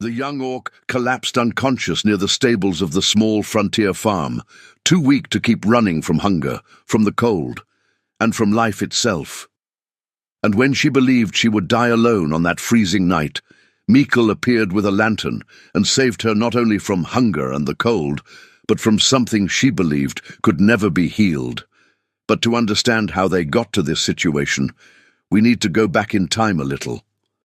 The young orc collapsed unconscious near the stables of the small frontier farm, too weak to keep running from hunger, from the cold, and from life itself. And when she believed she would die alone on that freezing night, Mikkel appeared with a lantern and saved her not only from hunger and the cold, but from something she believed could never be healed. But to understand how they got to this situation, we need to go back in time a little.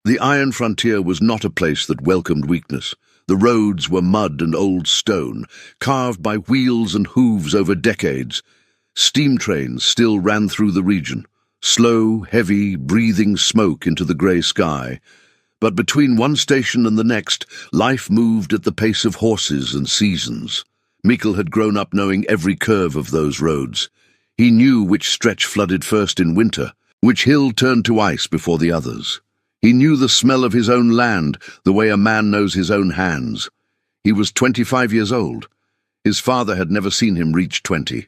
The Iron Frontier was not a place that welcomed weakness. The roads were mud and old stone, carved by wheels and hooves over decades. Steam trains still ran through the region, slow, heavy, breathing smoke into the grey sky. But between one station and the next, life moved at the pace of horses and seasons. Mikkel had grown up knowing every curve of those roads. He knew which stretch flooded first in winter, which hill turned to ice before the others. He knew the smell of his own land, the way a man knows his own hands. He was 25 years old. His father had never seen him reach 20.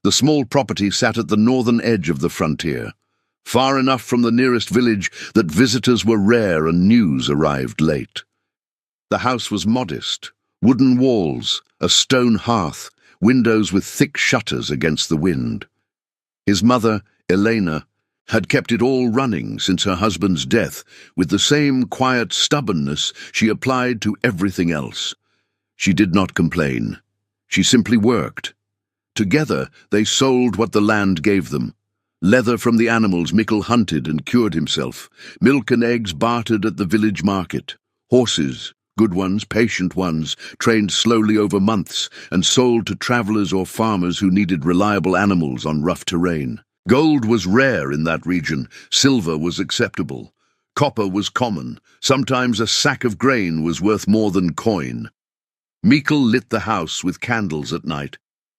The small property sat at the northern edge of the frontier, far enough from the nearest village that visitors were rare and news arrived late. The house was modest, wooden walls, a stone hearth, windows with thick shutters against the wind. His mother, Elena, had kept it all running since her husband's death, with the same quiet stubbornness she applied to everything else. She did not complain. She simply worked. Together they sold what the land gave them. Leather from the animals Mikkel hunted and cured himself, milk and eggs bartered at the village market, horses, good ones, patient ones, trained slowly over months and sold to travelers or farmers who needed reliable animals on rough terrain. Gold was rare in that region, silver was acceptable. Copper was common, sometimes a sack of grain was worth more than coin. Mikkel lit the house with candles at night.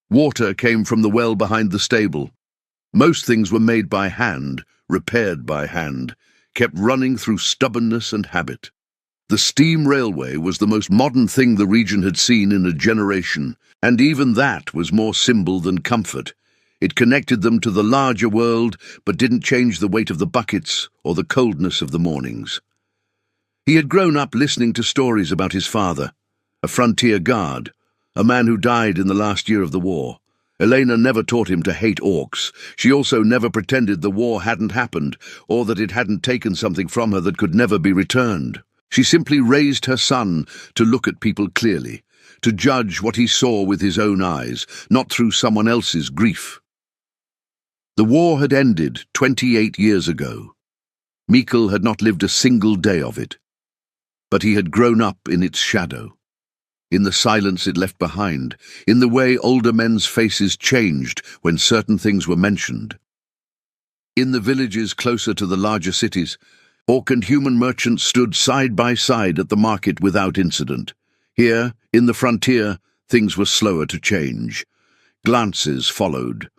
Water came from the well behind the stable. Most things were made by hand, repaired by hand, kept running through stubbornness and habit. The steam railway was the most modern thing the region had seen in a generation, and even that was more symbol than comfort. It connected them to the larger world, but didn't change the weight of the buckets or the coldness of the mornings. He had grown up listening to stories about his father, a frontier guard, a man who died in the last year of the war. Elena never taught him to hate orcs. She also never pretended the war hadn't happened, or that it hadn't taken something from her that could never be returned. She simply raised her son to look at people clearly, to judge what he saw with his own eyes, not through someone else's grief. The war had ended 28 years ago. Mikkel had not lived a single day of it, but he had grown up in its shadow, in the silence it left behind, in the way older men's faces changed when certain things were mentioned. In the villages closer to the larger cities, orc and human merchants stood side by side at the market without incident. Here, in the frontier, things were slower to change. Glances followed.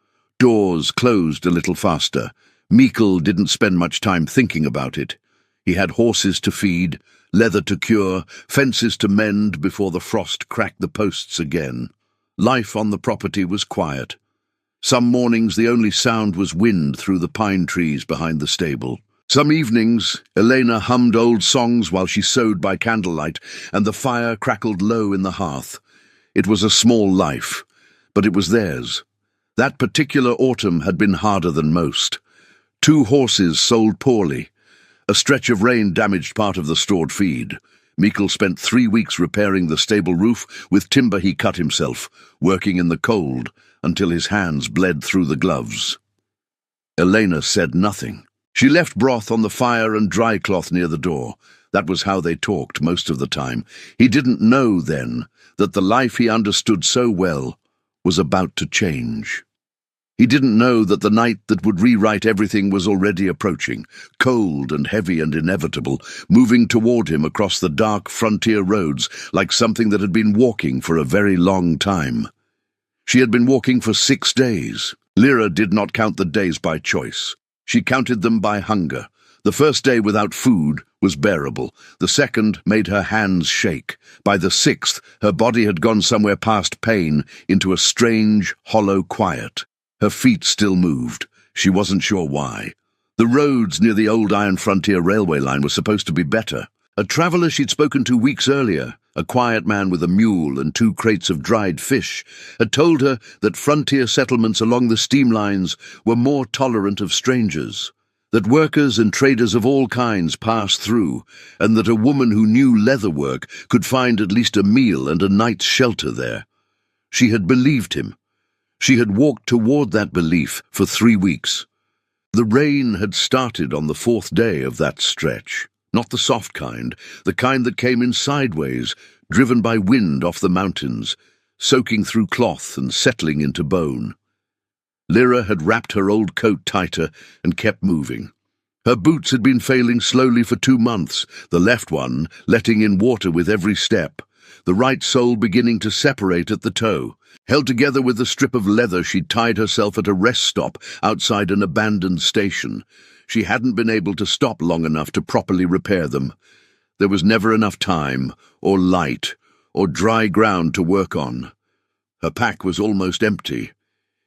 Doors closed a little faster. Mikkel didn't spend much time thinking about it. He had horses to feed, leather to cure, fences to mend before the frost cracked the posts again. Life on the property was quiet. Some mornings the only sound was wind through the pine trees behind the stable. Some evenings Elena hummed old songs while she sewed by candlelight, and the fire crackled low in the hearth. It was a small life, but it was theirs. That particular autumn had been harder than most. 2 horses sold poorly. A stretch of rain damaged part of the stored feed. Mikkel spent 3 weeks repairing the stable roof with timber he cut himself, working in the cold until his hands bled through the gloves. Elena said nothing. She left broth on the fire and dry cloth near the door. That was how they talked most of the time. He didn't know then that the life he understood so well was about to change. He didn't know that the night that would rewrite everything was already approaching, cold and heavy and inevitable, moving toward him across the dark frontier roads like something that had been walking for a very long time. She had been walking for 6 days. Lyra did not count the days by choice. She counted them by hunger. The first day without food was bearable. The second made her hands shake. By the 6th, her body had gone somewhere past pain into a strange, hollow quiet. Her feet still moved. She wasn't sure why. The roads near the old Iron Frontier railway line were supposed to be better. A traveller she'd spoken to weeks earlier, a quiet man with a mule and 2 crates of dried fish, had told her that frontier settlements along the steam lines were more tolerant of strangers, that workers and traders of all kinds passed through, and that a woman who knew leather work could find at least a meal and a night's shelter there. She had believed him. She had walked toward that belief for 3 weeks. The rain had started on the 4th day of that stretch. Not the soft kind, the kind that came in sideways, driven by wind off the mountains, soaking through cloth and settling into bone. Lyra had wrapped her old coat tighter and kept moving. Her boots had been failing slowly for 2 months, the left one letting in water with every step, the right sole beginning to separate at the toe. Held together with the strip of leather she'd tied herself at a rest stop outside an abandoned station. She hadn't been able to stop long enough to properly repair them. There was never enough time, or light, or dry ground to work on. Her pack was almost empty.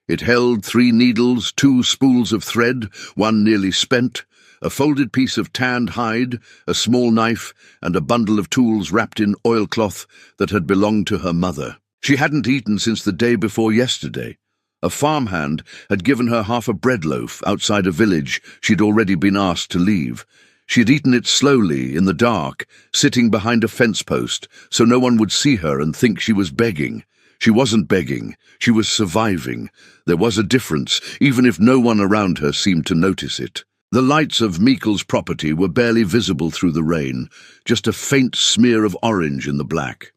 It held 3 needles, 2 spools of thread, one nearly spent, a folded piece of tanned hide, a small knife, and a bundle of tools wrapped in oilcloth that had belonged to her mother. She hadn't eaten since the day before yesterday. A farmhand had given her half a bread loaf outside a village she'd already been asked to leave. She'd eaten it slowly, in the dark, sitting behind a fence post, so no one would see her and think she was begging. She wasn't begging, she was surviving. There was a difference, even if no one around her seemed to notice it. The lights of Meikle's property were barely visible through the rain, just a faint smear of orange in the black.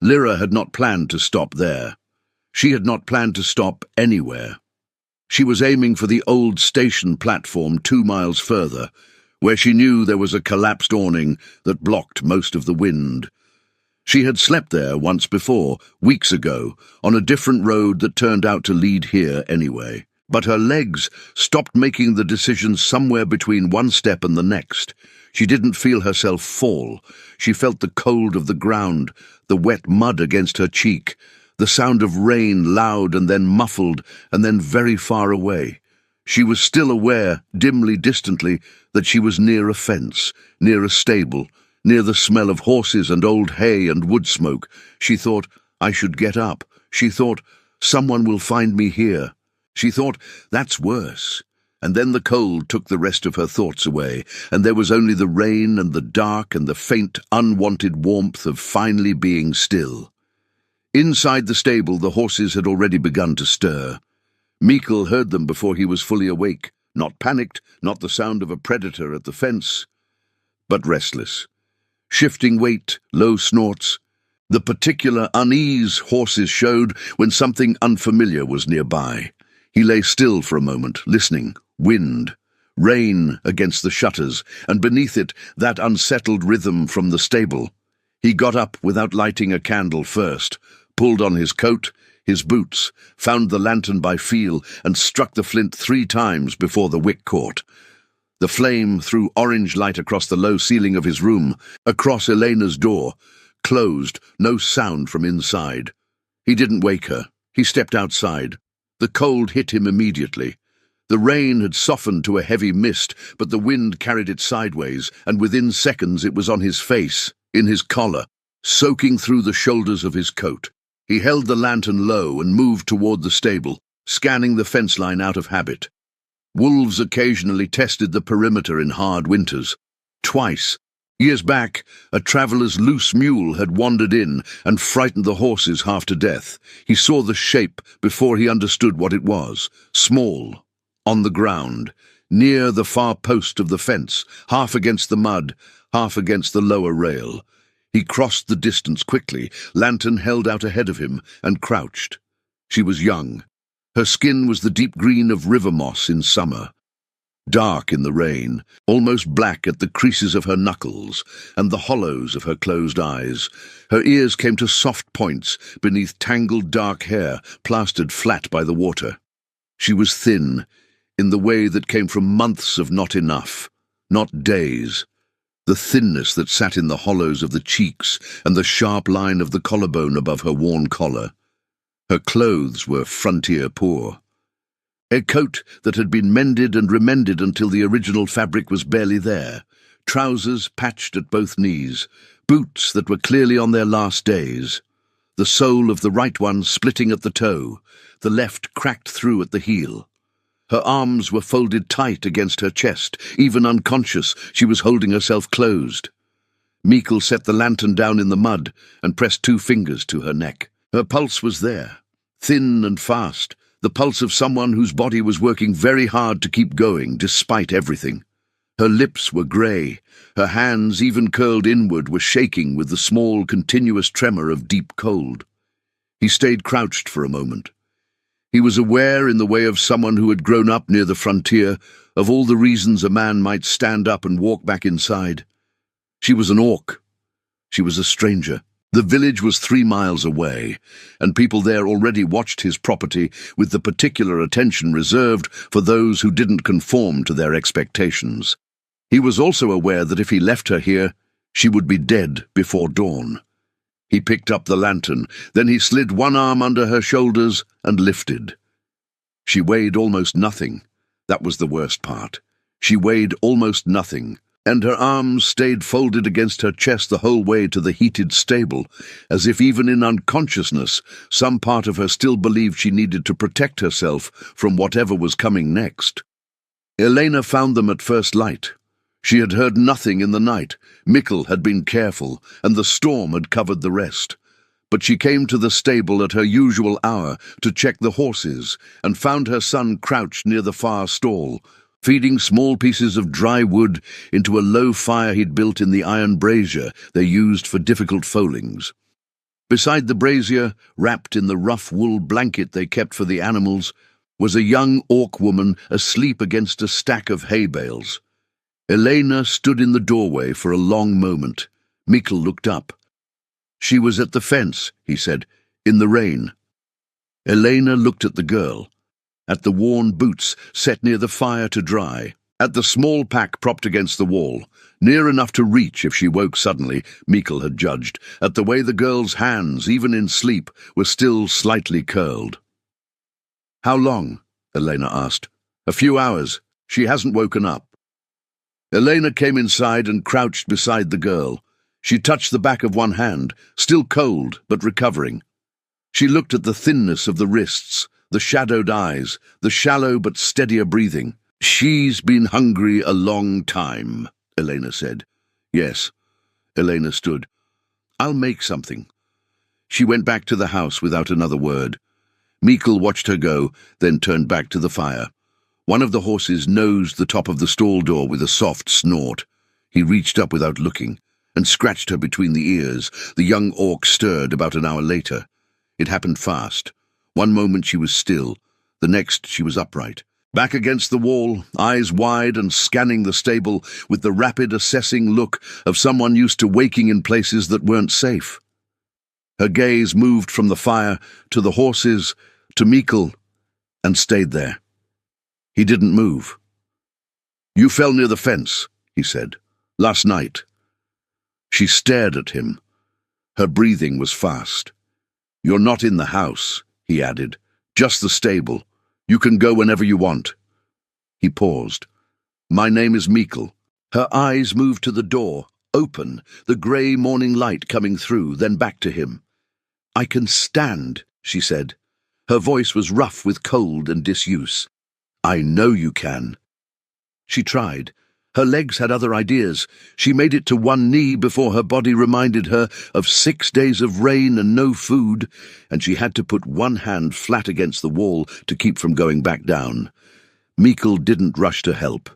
Lyra had not planned to stop there. She had not planned to stop anywhere. She was aiming for the old station platform 2 miles further, where she knew there was a collapsed awning that blocked most of the wind. She had slept there once before, weeks ago, on a different road that turned out to lead here anyway. But her legs stopped making the decisions somewhere between one step and the next. She didn't feel herself fall. She felt the cold of the ground, the wet mud against her cheek, the sound of rain loud and then muffled and then very far away. She was still aware, dimly, distantly, that she was near a fence, near a stable, near the smell of horses and old hay and wood smoke. She thought, I should get up. She thought, someone will find me here. She thought, that's worse. And then the cold took the rest of her thoughts away, and there was only the rain and the dark and the faint, unwanted warmth of finally being still. Inside the stable, the horses had already begun to stir. Meikle heard them before he was fully awake, not panicked, not the sound of a predator at the fence, but restless. Shifting weight, low snorts, the particular unease horses showed when something unfamiliar was nearby. He lay still for a moment, listening. Wind, rain against the shutters, and beneath it that unsettled rhythm from the stable. He got up without lighting a candle first, pulled on his coat, his boots, found the lantern by feel, and struck the flint 3 times before the wick caught. The flame threw orange light across the low ceiling of his room, across Elena's door, closed, no sound from inside. He didn't wake her. He stepped outside. The cold hit him immediately. The rain had softened to a heavy mist, but the wind carried it sideways, and within seconds it was on his face, in his collar, soaking through the shoulders of his coat. He held the lantern low and moved toward the stable, scanning the fence line out of habit. Wolves occasionally tested the perimeter in hard winters. Twice, years back, a traveller's loose mule had wandered in and frightened the horses half to death. He saw the shape before he understood what it was. Small, on the ground, near the far post of the fence, half against the mud, half against the lower rail. He crossed the distance quickly, lantern held out ahead of him, and crouched. She was young. Her skin was the deep green of river moss in summer, dark in the rain, almost black at the creases of her knuckles and the hollows of her closed eyes. Her ears came to soft points beneath tangled dark hair plastered flat by the water. She was thin, in the way that came from months of not enough, not days. The thinness that sat in the hollows of the cheeks and the sharp line of the collarbone above her worn collar. Her clothes were frontier poor. A coat that had been mended and remended until the original fabric was barely there, trousers patched at both knees, boots that were clearly on their last days, the sole of the right one splitting at the toe, the left cracked through at the heel. Her arms were folded tight against her chest. Even unconscious, she was holding herself closed. Mikkel set the lantern down in the mud and pressed 2 fingers to her neck. Her pulse was there, thin and fast, the pulse of someone whose body was working very hard to keep going despite everything. Her lips were grey, her hands, even curled inward, were shaking with the small, continuous tremor of deep cold. He stayed crouched for a moment. He was aware, in the way of someone who had grown up near the frontier, of all the reasons a man might stand up and walk back inside. She was an orc. She was a stranger. The village was 3 miles away, and people there already watched his property with the particular attention reserved for those who didn't conform to their expectations. He was also aware that if he left her here, she would be dead before dawn. He picked up the lantern, then he slid one arm under her shoulders and lifted. She weighed almost nothing. That was the worst part. She weighed almost nothing, and her arms stayed folded against her chest the whole way to the heated stable, as if even in unconsciousness some part of her still believed she needed to protect herself from whatever was coming next. Elena found them at first light. She had heard nothing in the night. Mikkel had been careful, and the storm had covered the rest. But she came to the stable at her usual hour to check the horses, and found her son crouched near the far stall, feeding small pieces of dry wood into a low fire he'd built in the iron brazier they used for difficult foalings. Beside the brazier, wrapped in the rough wool blanket they kept for the animals, was a young orc woman asleep against a stack of hay bales. Elena stood in the doorway for a long moment. Mikkel looked up. "She was at the fence," he said, "in the rain." Elena looked at the girl, at the worn boots set near the fire to dry, at the small pack propped against the wall, near enough to reach if she woke suddenly, Mikkel had judged, at the way the girl's hands, even in sleep, were still slightly curled. "How long?" Elena asked. "A few hours. She hasn't woken up." Elena came inside and crouched beside the girl. She touched the back of one hand, still cold but recovering. She looked at the thinness of the wrists, the shadowed eyes, the shallow but steadier breathing. "She's been hungry a long time," Elena said. "Yes." Elena stood. "I'll make something." She went back to the house without another word. Mikkel watched her go, then turned back to the fire. One of the horses nosed the top of the stall door with a soft snort. He reached up without looking and scratched her between the ears. The young orc stirred about an hour later. It happened fast. One moment she was still, the next she was upright, back against the wall, eyes wide and scanning the stable with the rapid assessing look of someone used to waking in places that weren't safe. Her gaze moved from the fire to the horses, to Mikkel, and stayed there. He didn't move. "You fell near the fence," he said, "last night." She stared at him. Her breathing was fast. "You're not in the house," he added, "just the stable. You can go whenever you want." He paused. "My name is Mikkel." Her eyes moved to the door, open, the grey morning light coming through, then back to him. "I can stand," she said. Her voice was rough with cold and disuse. "I know you can." She tried. Her legs had other ideas. She made it to one knee before her body reminded her of 6 days of rain and no food, and she had to put one hand flat against the wall to keep from going back down. Mikkel didn't rush to help.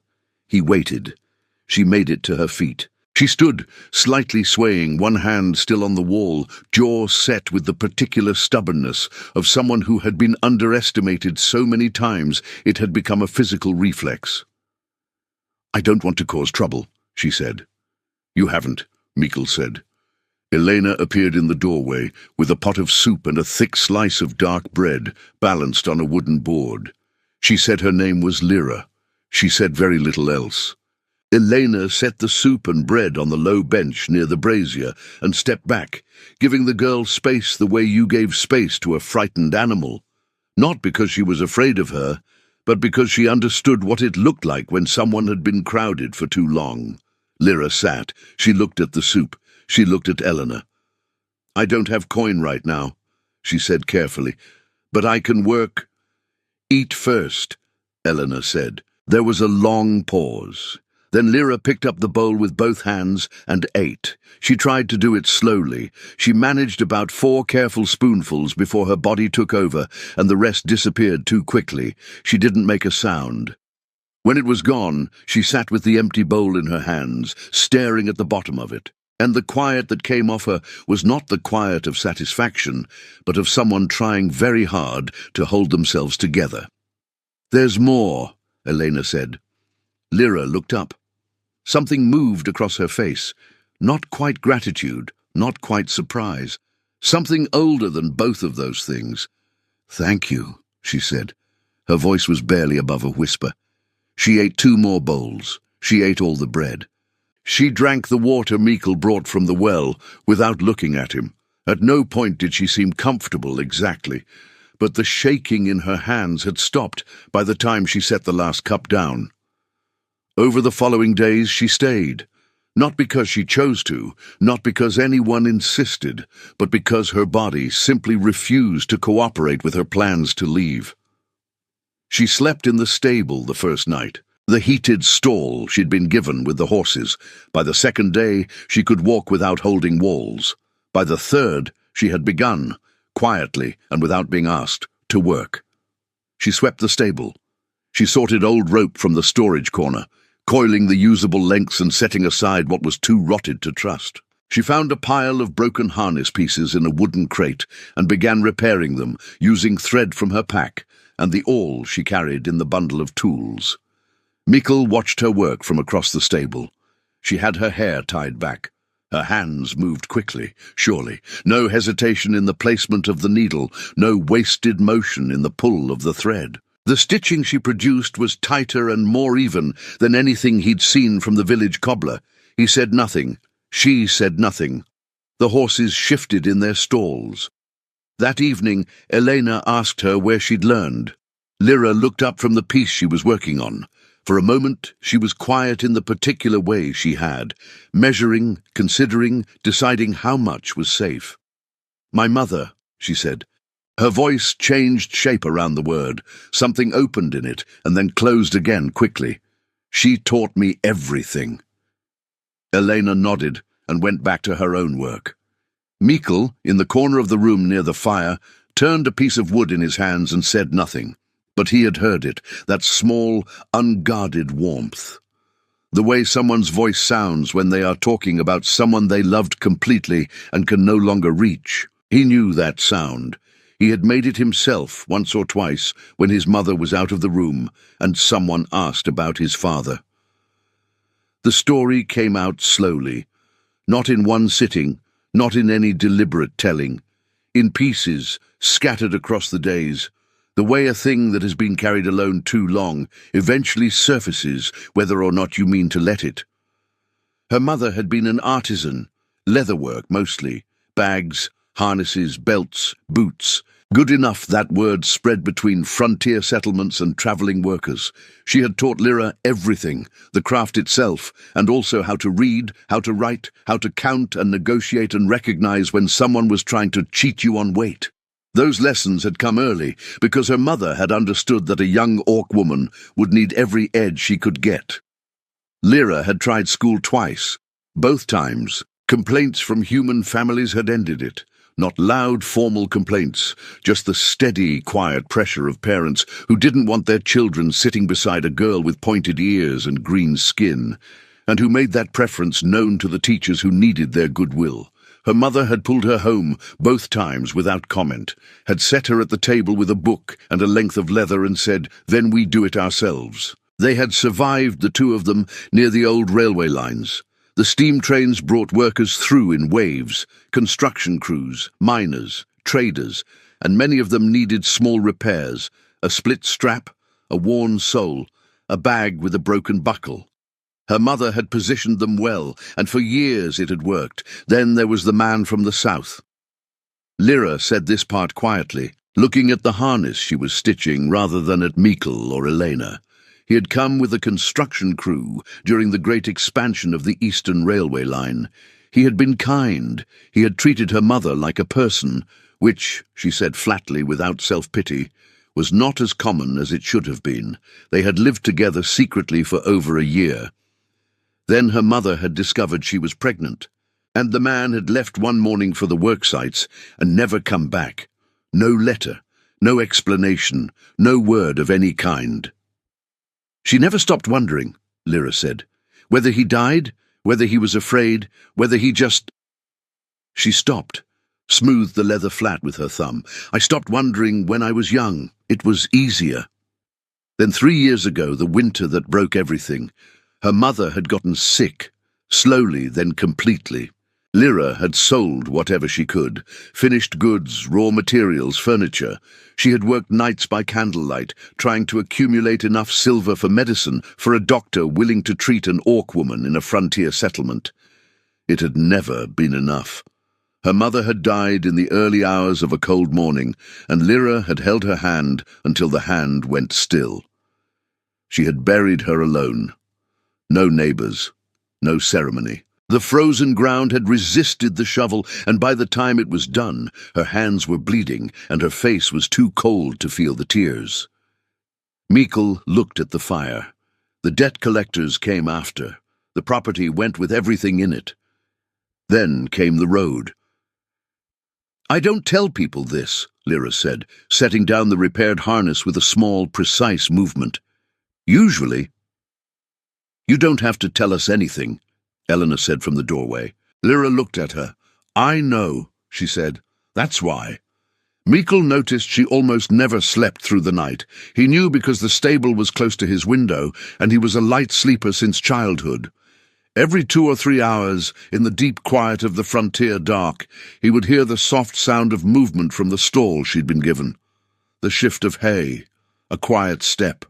He waited. She made it to her feet. She stood, slightly swaying, one hand still on the wall, jaw set with the particular stubbornness of someone who had been underestimated so many times it had become a physical reflex. "I don't want to cause trouble," she said. "You haven't," Mikkel said. Elena appeared in the doorway with a pot of soup and a thick slice of dark bread balanced on a wooden board. She said her name was Lyra. She said very little else. Elena set the soup and bread on the low bench near the brazier and stepped back, giving the girl space the way you gave space to a frightened animal. Not because she was afraid of her, but because she understood what it looked like when someone had been crowded for too long. Lyra sat. She looked at the soup. She looked at Eleanor. "I don't have coin right now," she said carefully, "but I can work." "Eat first," Eleanor said. There was a long pause. Then Lyra picked up the bowl with both hands and ate. She tried to do it slowly. She managed about 4 careful spoonfuls before her body took over, and the rest disappeared too quickly. She didn't make a sound. When it was gone, she sat with the empty bowl in her hands, staring at the bottom of it. And the quiet that came off her was not the quiet of satisfaction, but of someone trying very hard to hold themselves together. "There's more," Elena said. Lyra looked up. Something moved across her face. Not quite gratitude, not quite surprise. Something older than both of those things. "Thank you," she said. Her voice was barely above a whisper. She ate 2 more bowls. She ate all the bread. She drank the water Mikkel brought from the well without looking at him. At no point did she seem comfortable exactly, but the shaking in her hands had stopped by the time she set the last cup down. Over the following days she stayed, not because she chose to, not because anyone insisted, but because her body simply refused to cooperate with her plans to leave. She slept in the stable the first night, the heated stall she'd been given with the horses. By the second day, she could walk without holding walls. By the third, she had begun, quietly and without being asked, to work. She swept the stable. She sorted old rope from the storage corner, coiling the usable lengths and setting aside what was too rotted to trust. She found a pile of broken harness pieces in a wooden crate and began repairing them, using thread from her pack and the awl she carried in the bundle of tools. Mikkel watched her work from across the stable. She had her hair tied back. Her hands moved quickly, surely. No hesitation in the placement of the needle, no wasted motion in the pull of the thread. The stitching she produced was tighter and more even than anything he'd seen from the village cobbler. He said nothing. She said nothing. The horses shifted in their stalls. That evening, Elena asked her where she'd learned. Lyra looked up from the piece she was working on. For a moment, she was quiet in the particular way she had, measuring, considering, deciding how much was safe. "My mother," she said. Her voice changed shape around the word. Something opened in it and then closed again quickly. "She taught me everything." Elena nodded and went back to her own work. Mikkel, in the corner of the room near the fire, turned a piece of wood in his hands and said nothing. But he had heard it, that small, unguarded warmth. The way someone's voice sounds when they are talking about someone they loved completely and can no longer reach. He knew that sound. He had made it himself once or twice when his mother was out of the room and someone asked about his father. The story came out slowly, not in one sitting, not in any deliberate telling, in pieces scattered across the days, the way a thing that has been carried alone too long eventually surfaces whether or not you mean to let it. Her mother had been an artisan, leatherwork mostly, bags, harnesses, belts, boots. Good enough that word spread between frontier settlements and travelling workers. She had taught Lyra everything, the craft itself, and also how to read, how to write, how to count and negotiate and recognize when someone was trying to cheat you on weight. Those lessons had come early because her mother had understood that a young orc woman would need every edge she could get. Lyra had tried school twice. Both times, complaints from human families had ended it. Not loud, formal complaints, just the steady, quiet pressure of parents who didn't want their children sitting beside a girl with pointed ears and green skin, and who made that preference known to the teachers who needed their goodwill. Her mother had pulled her home both times without comment, had set her at the table with a book and a length of leather and said, "Then we do it ourselves." They had survived, the two of them, near the old railway lines. The steam trains brought workers through in waves, construction crews, miners, traders, and many of them needed small repairs, a split strap, a worn sole, a bag with a broken buckle. Her mother had positioned them well, and for years it had worked. Then there was the man from the south. Lyra said this part quietly, looking at the harness she was stitching rather than at Mikkel or Elena. He had come with a construction crew during the great expansion of the Eastern Railway line. He had been kind. He had treated her mother like a person, which, she said flatly without self-pity, was not as common as it should have been. They had lived together secretly for over a year. Then her mother had discovered she was pregnant, and the man had left one morning for the worksites and never come back. No letter, no explanation, no word of any kind. She never stopped wondering, Lyra said, whether he died, whether he was afraid, whether he just... She stopped, smoothed the leather flat with her thumb. I stopped wondering when I was young. It was easier. Then 3 years ago, the winter that broke everything, her mother had gotten sick, slowly then completely. Lyra had sold whatever she could, finished goods, raw materials, furniture. She had worked nights by candlelight, trying to accumulate enough silver for medicine for a doctor willing to treat an orc woman in a frontier settlement. It had never been enough. Her mother had died in the early hours of a cold morning, and Lyra had held her hand until the hand went still. She had buried her alone. No neighbors, no ceremony. The frozen ground had resisted the shovel, and by the time it was done, her hands were bleeding, and her face was too cold to feel the tears. Mikkel looked at the fire. The debt collectors came after. The property went with everything in it. Then came the road. I don't tell people this, Lyra said, setting down the repaired harness with a small, precise movement. Usually. You don't have to tell us anything, Eleanor said from the doorway. Lyra looked at her. I know, she said. That's why. Mikkel noticed she almost never slept through the night. He knew because the stable was close to his window, and he was a light sleeper since childhood. Every 2 or 3 hours, in the deep quiet of the frontier dark, he would hear the soft sound of movement from the stall she'd been given. The shift of hay, a quiet step.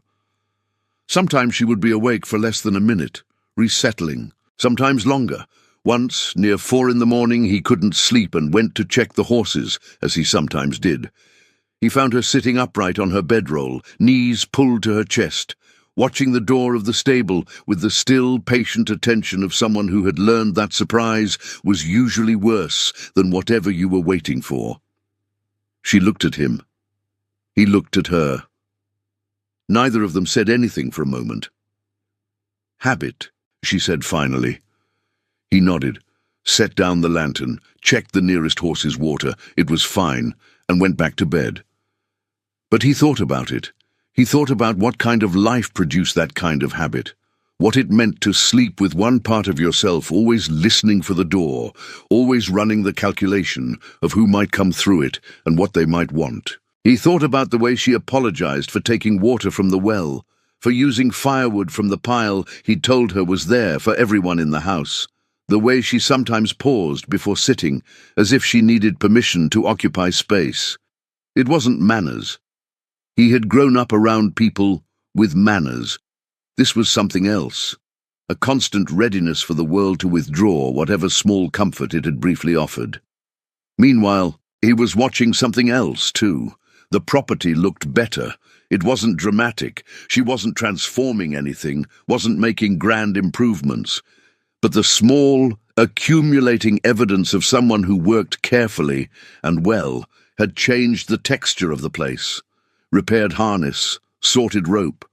Sometimes she would be awake for less than a minute, resettling, sometimes longer. Once, near 4 in the morning, he couldn't sleep and went to check the horses, as he sometimes did. He found her sitting upright on her bedroll, knees pulled to her chest, watching the door of the stable with the still, patient attention of someone who had learned that surprise was usually worse than whatever you were waiting for. She looked at him. He looked at her. Neither of them said anything for a moment. Habit, she said finally. He nodded, set down the lantern, checked the nearest horse's water, it was fine, and went back to bed. But he thought about it. He thought about what kind of life produced that kind of habit, what it meant to sleep with one part of yourself always listening for the door, always running the calculation of who might come through it and what they might want. He thought about the way she apologized for taking water from the well, for using firewood from the pile he'd told her was there for everyone in the house, the way she sometimes paused before sitting, as if she needed permission to occupy space. It wasn't manners. He had grown up around people with manners. This was something else, a constant readiness for the world to withdraw whatever small comfort it had briefly offered. Meanwhile, he was watching something else, too. The property looked better. It wasn't dramatic. She wasn't transforming anything, wasn't making grand improvements. But the small, accumulating evidence of someone who worked carefully and well had changed the texture of the place. Repaired harness, sorted rope,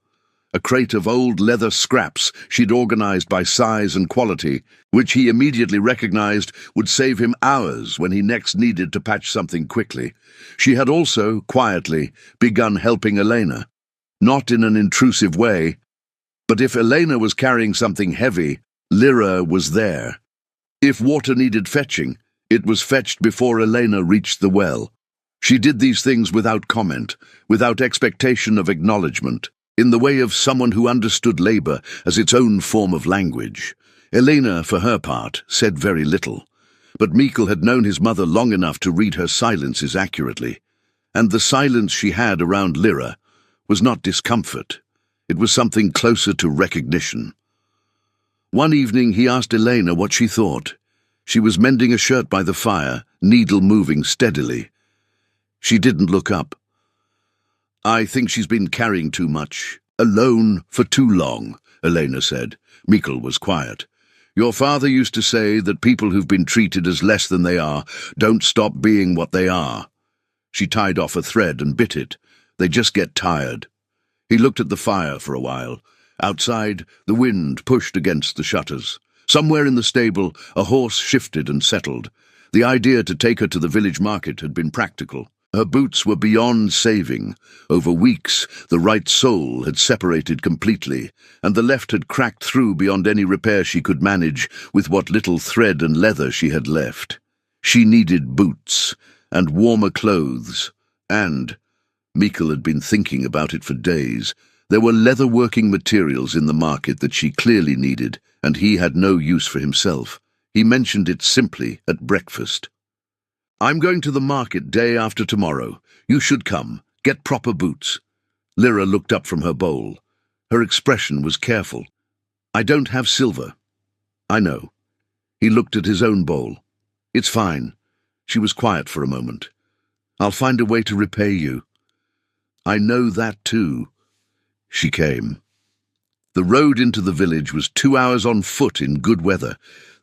a crate of old leather scraps she'd organized by size and quality, which he immediately recognized would save him hours when he next needed to patch something quickly. She had also, quietly, begun helping Elena. Not in an intrusive way, but if Elena was carrying something heavy, Lyra was there. If water needed fetching, it was fetched before Elena reached the well. She did these things without comment, without expectation of acknowledgement, in the way of someone who understood labor as its own form of language. Elena, for her part, said very little, but Mikkel had known his mother long enough to read her silences accurately, and the silence she had around Lyra was not discomfort. It was something closer to recognition. One evening he asked Elena what she thought. She was mending a shirt by the fire, needle moving steadily. She didn't look up. I think she's been carrying too much, Alone for too long, Elena said. Mikkel was quiet. Your father used to say that people who've been treated as less than they are don't stop being what they are. She tied off a thread and bit it. They just get tired. He looked at the fire for a while. Outside, the wind pushed against the shutters. Somewhere in the stable, a horse shifted and settled. The idea to take her to the village market had been practical. Her boots were beyond saving. Over weeks, the right sole had separated completely, and the left had cracked through beyond any repair she could manage with what little thread and leather she had left. She needed boots, and warmer clothes, and, Mikkel had been thinking about it for days, there were leather-working materials in the market that she clearly needed, and he had no use for himself. He mentioned it simply at breakfast. I'm going to the market day after tomorrow. You should come. Get proper boots. Lyra looked up from her bowl. Her expression was careful. I don't have silver. I know. He looked at his own bowl. It's fine. She was quiet for a moment. I'll find a way to repay you. I know that too. She came. The road into the village was 2 hours on foot in good weather.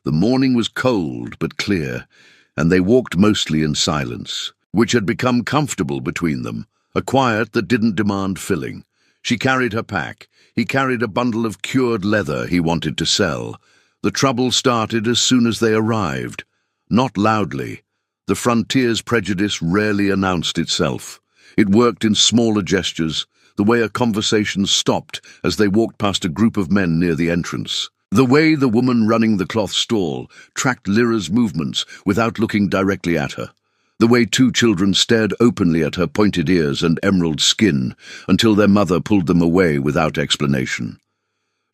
The morning was cold but clear, and they walked mostly in silence, which had become comfortable between them, a quiet that didn't demand filling. She carried her pack. He carried a bundle of cured leather he wanted to sell. The trouble started as soon as they arrived. Not loudly. The frontier's prejudice rarely announced itself. It worked in smaller gestures, the way a conversation stopped as they walked past a group of men near the entrance. The way the woman running the cloth stall tracked Lyra's movements without looking directly at her. The way 2 children stared openly at her pointed ears and emerald skin until their mother pulled them away without explanation.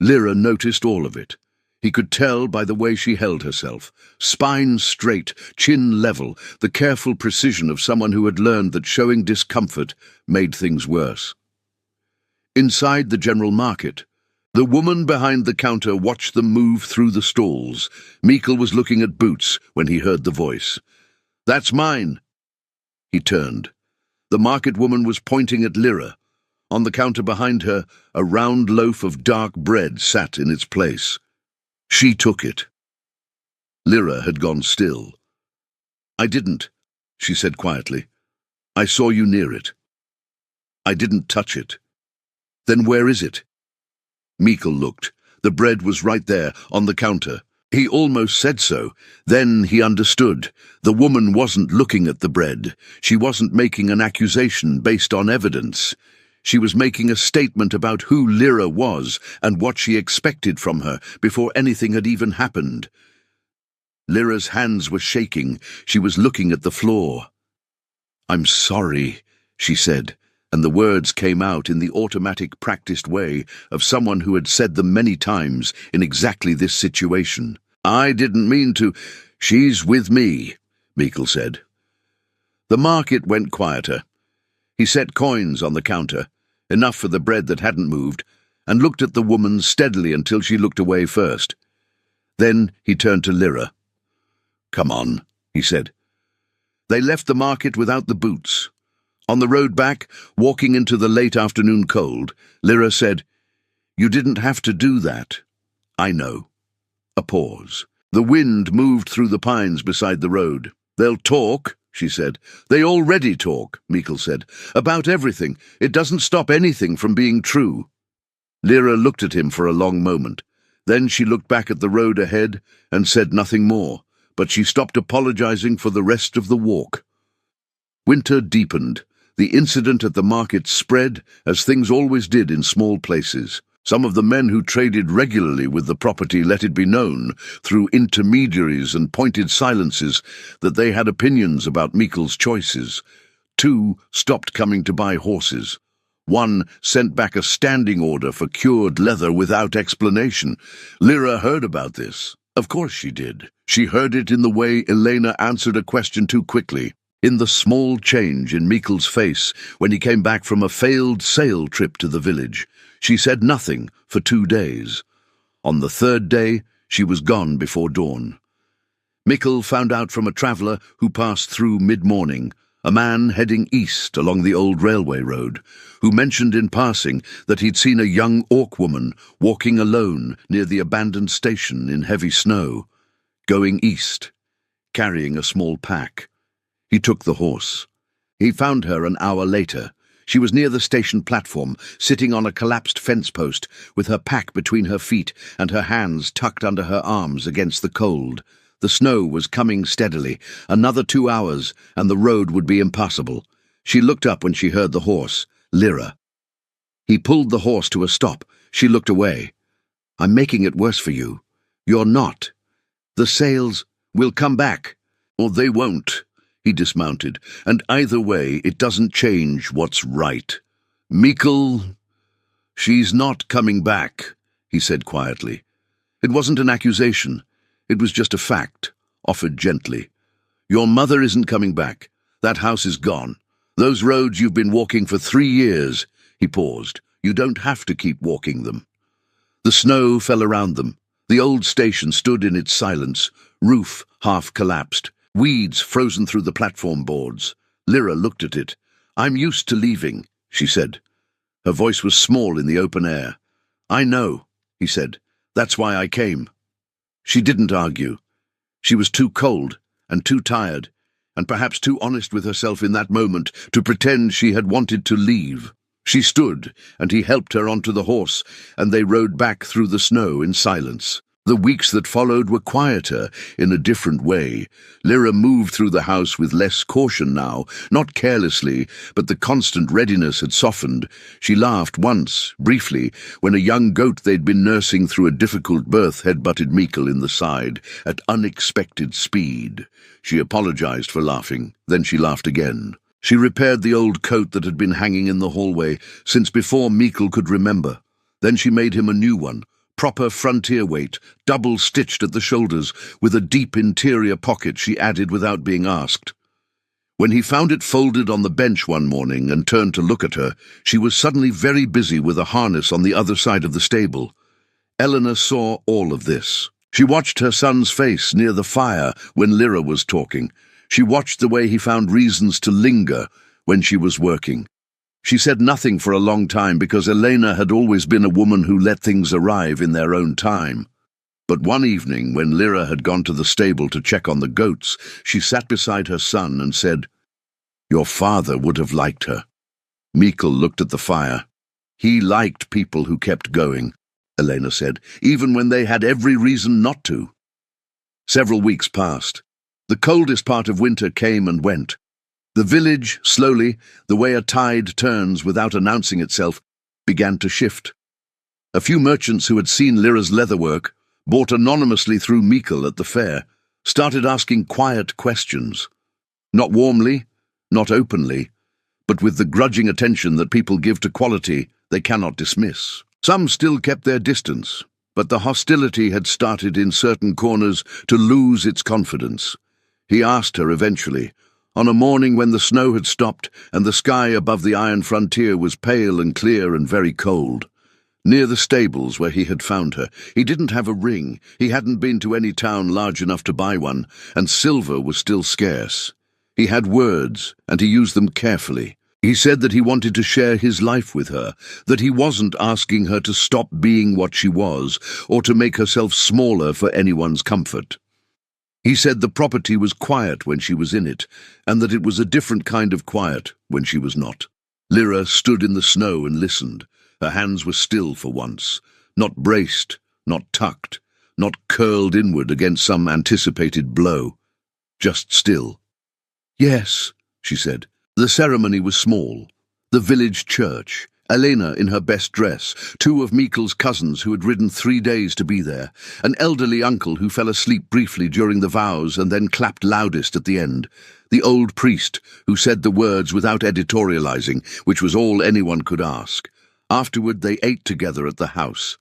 Lyra noticed all of it. He could tell by the way she held herself, spine straight, chin level, the careful precision of someone who had learned that showing discomfort made things worse. Inside the general market, the woman behind the counter watched them move through the stalls. Mikkel was looking at boots when he heard the voice. That's mine. He turned. The market woman was pointing at Lyra. On the counter behind her, a round loaf of dark bread sat in its place. She took it. Lyra had gone still. I didn't, she said quietly. I saw you near it. I didn't touch it. Then where is it? Mikkel looked. The bread was right there, on the counter. He almost said so. Then he understood. The woman wasn't looking at the bread. She wasn't making an accusation based on evidence. She was making a statement about who Lyra was and what she expected from her before anything had even happened. Lyra's hands were shaking. She was looking at the floor. I'm sorry, she said, and the words came out in the automatic, practiced way of someone who had said them many times in exactly this situation. I didn't mean to. She's with me, Mikkel said. The market went quieter. He set coins on the counter, enough for the bread that hadn't moved, and looked at the woman steadily until she looked away first. Then he turned to Lyra. Come on, he said. They left the market without the boots. On the road back, walking into the late afternoon cold, Lyra said, You didn't have to do that. I know. A pause. The wind moved through the pines beside the road. They'll talk, she said. They already talk, Mikkel said. About everything. It doesn't stop anything from being true. Lyra looked at him for a long moment. Then she looked back at the road ahead and said nothing more, but she stopped apologizing for the rest of the walk. Winter deepened. The incident at the market spread, as things always did in small places. Some of the men who traded regularly with the property let it be known, through intermediaries and pointed silences, that they had opinions about Mikkel's choices. 2 stopped coming to buy horses. 1 sent back a standing order for cured leather without explanation. Lyra heard about this. Of course she did. She heard it in the way Elena answered a question too quickly. In the small change in Mikkel's face when he came back from a failed sail trip to the village. She said nothing for 2 days. On the 3rd day, she was gone before dawn. Mikkel found out from a traveller who passed through mid-morning, a man heading east along the old railway road, who mentioned in passing that he'd seen a young orc woman walking alone near the abandoned station in heavy snow, going east, carrying a small pack. He took the horse. He found her an hour later. She was near the station platform, sitting on a collapsed fence post, with her pack between her feet and her hands tucked under her arms against the cold. The snow was coming steadily. Another 2 hours, and the road would be impassable. She looked up when she heard the horse, Lyra. He pulled the horse to a stop. She looked away. "I'm making it worse for you." "You're not. The sails will come back." "Or they won't." He dismounted, "and either way, it doesn't change what's right. Mikkel, she's not coming back," he said quietly. It wasn't an accusation. It was just a fact, offered gently. "Your mother isn't coming back. That house is gone. Those roads you've been walking for 3 years." He paused. "You don't have to keep walking them." The snow fell around them. The old station stood in its silence, roof half collapsed, weeds frozen through the platform boards. Lyra looked at it. "I'm used to leaving," she said. Her voice was small in the open air. "I know," he said. "That's why I came." She didn't argue. She was too cold and too tired, and perhaps too honest with herself in that moment to pretend she had wanted to leave. She stood, and he helped her onto the horse, and they rode back through the snow in silence. The weeks that followed were quieter, in a different way. Lyra moved through the house with less caution now, not carelessly, but the constant readiness had softened. She laughed once, briefly, when a young goat they'd been nursing through a difficult birth headbutted Mikkel in the side, at unexpected speed. She apologized for laughing, then she laughed again. She repaired the old coat that had been hanging in the hallway since before Mikkel could remember. Then she made him a new one, proper frontier weight, double-stitched at the shoulders, with a deep interior pocket she added without being asked. When he found it folded on the bench one morning and turned to look at her, she was suddenly very busy with a harness on the other side of the stable. Eleanor saw all of this. She watched her son's face near the fire when Lyra was talking. She watched the way he found reasons to linger when she was working. She said nothing for a long time because Elena had always been a woman who let things arrive in their own time. But one evening, when Lyra had gone to the stable to check on the goats, she sat beside her son and said, "Your father would have liked her." Mikkel looked at the fire. "He liked people who kept going," Elena said, "even when they had every reason not to." Several weeks passed. The coldest part of winter came and went. The village, slowly, the way a tide turns without announcing itself, began to shift. A few merchants who had seen Lyra's leatherwork, bought anonymously through Mikkel at the fair, started asking quiet questions. Not warmly, not openly, but with the grudging attention that people give to quality they cannot dismiss. Some still kept their distance, but the hostility had started in certain corners to lose its confidence. He asked her eventually, on a morning when the snow had stopped and the sky above the iron frontier was pale and clear and very cold. Near the stables where he had found her, he didn't have a ring, he hadn't been to any town large enough to buy one, and silver was still scarce. He had words, and he used them carefully. He said that he wanted to share his life with her, that he wasn't asking her to stop being what she was, or to make herself smaller for anyone's comfort. He said the property was quiet when she was in it, and that it was a different kind of quiet when she was not. Lyra stood in the snow and listened. Her hands were still for once, not braced, not tucked, not curled inward against some anticipated blow, just still. "Yes," she said. The ceremony was small. The village church, Elena in her best dress, 2 of Mikkel's cousins who had ridden 3 days to be there, an elderly uncle who fell asleep briefly during the vows and then clapped loudest at the end, the old priest who said the words without editorializing, which was all anyone could ask. Afterward they ate together at the house.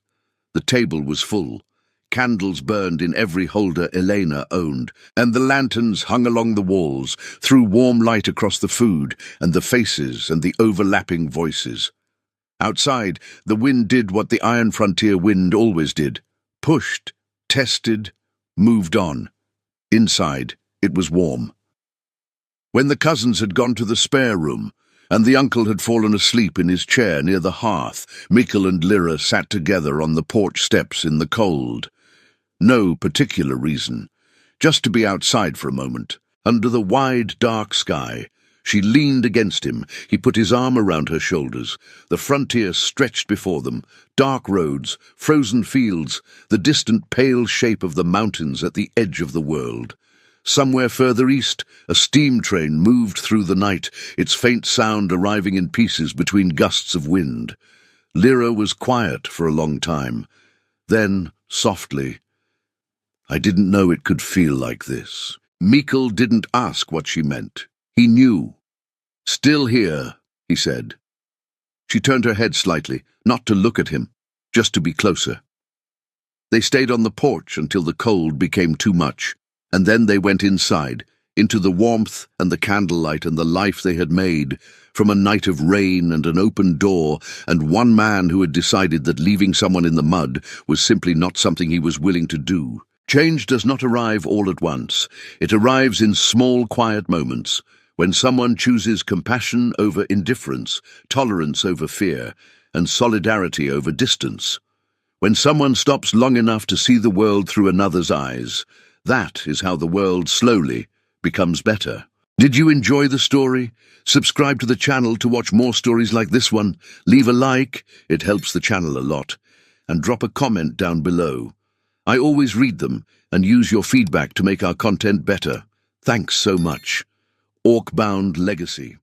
The table was full. Candles burned in every holder Elena owned, and the lanterns hung along the walls, threw warm light across the food and the faces and the overlapping voices. Outside, the wind did what the iron frontier wind always did, pushed, tested, moved on. Inside, it was warm. When the cousins had gone to the spare room, and the uncle had fallen asleep in his chair near the hearth, Mikkel and Lyra sat together on the porch steps in the cold. No particular reason, just to be outside for a moment, under the wide, dark sky. She leaned against him. He put his arm around her shoulders. The frontier stretched before them, dark roads, frozen fields, the distant pale shape of the mountains at the edge of the world. Somewhere further east, a steam train moved through the night, its faint sound arriving in pieces between gusts of wind. Lyra was quiet for a long time. Then, softly, "I didn't know it could feel like this." Mikkel didn't ask what she meant. He knew. "Still here," he said. She turned her head slightly, not to look at him, just to be closer. They stayed on the porch until the cold became too much, and then they went inside, into the warmth and the candlelight and the life they had made, from a night of rain and an open door, and one man who had decided that leaving someone in the mud was simply not something he was willing to do. Change does not arrive all at once. It arrives in small, quiet moments, when someone chooses compassion over indifference, tolerance over fear, and solidarity over distance. When someone stops long enough to see the world through another's eyes, that is how the world slowly becomes better. Did you enjoy the story? Subscribe to the channel to watch more stories like this one. Leave a like, it helps the channel a lot. And drop a comment down below. I always read them and use your feedback to make our content better. Thanks so much. Orc-Bound Legacy.